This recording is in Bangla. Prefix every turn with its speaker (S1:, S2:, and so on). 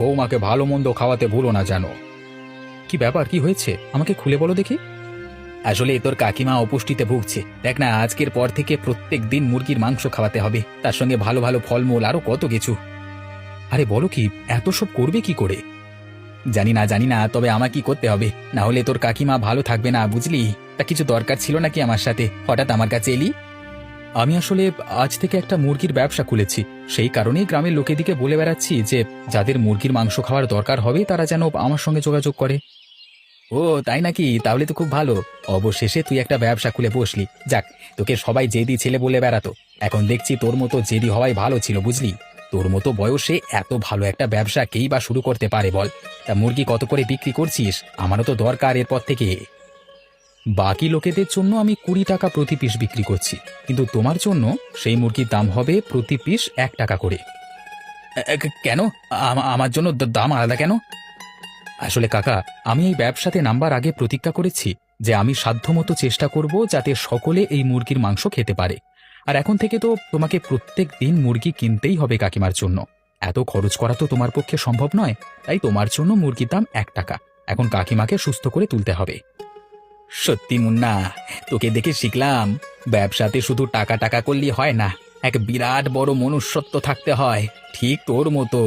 S1: বৌমাকে ভালো মন্দ খাওয়াতে ভুলো না যেন। কি ব্যাপার, কি হয়েছে আমাকে খুলে বলো দেখি। আসলে তোর কাকিমা অপুষ্টিতে ভুগছে। দেখ না, আজকের পর থেকে প্রত্যেক দিন মুরগির মাংস খাওয়াতে হবে, তার সঙ্গে ভালো ভালো ফলমূল আরো কত কিছু। আরে বলো কি, এত সব করবে কি করে? জানি না, তবে আমাকে কি করতে হবে, না হলে তোর কাকিমা ভালো থাকবে না, বুঝলি? তা কিছু দরকার ছিল নাকি আমার সাথে হঠাৎ আমার কাছে এলি? আমি আসলে আজ থেকে একটা মুরগির ব্যবসা খুলেছি, সেই কারণেই গ্রামের লোকেদিকে বলে বেড়াচ্ছি যে যাদের মুরগির মাংস খাওয়ার দরকার হবে তারা যেন আমার সঙ্গে যোগাযোগ করে। ও তাই নাকি? তাহলে তো খুব ভালো। অবশেষে তুই একটা ব্যবসা খুলে বসলি। যাক, তোকে সবাই জেদি ছেলে বলে বেড়াতো, এখন দেখছি তোর মতো জেদি হওয়াই ভালো ছিল, বুঝলি? তোর মতো বয়সে এত ভালো একটা ব্যবসা কেই বা শুরু করতে পারে বল? তা মুরগি কত করে বিক্রি করছিস? আমারও তো দরকার এরপর থেকে। বাকি লোকেদের জন্য আমি 20 টাকা প্রতি পিস বিক্রি করছি, কিন্তু তোমার জন্য সেই মুরগির দাম হবে প্রতি পিস 1 টাকা করে। কেন? আমার জন্য দাম আলাদা কেন? আসলে কাকা, আমি এই ব্যবসাতে নাম্বার আগে প্রতিজ্ঞা করেছি যে আমি সাধ্যমতো চেষ্টা করব যাতে সকলে এই মুরগির মাংস খেতে পারে। আর এখন থেকে তো তোমাকে প্রত্যেক দিন মুরগি কিনতেই হবে কাকিমার জন্য। এত খরচ করা তো তোমার পক্ষে সম্ভব নয়, তাই তোমার জন্য মুরগির দাম 1 টাকা। এখন কাকিমাকে সুস্থ করে তুলতে হবে। সত্যি মুন্না, তোকে দেখে শিখলাম ব্যবসাতে শুধু টাকা টাকা করলেই হয় না, এক বিরাট বড় মনুষ্যত্ব থাকতে হয়, ঠিক তোর মতো।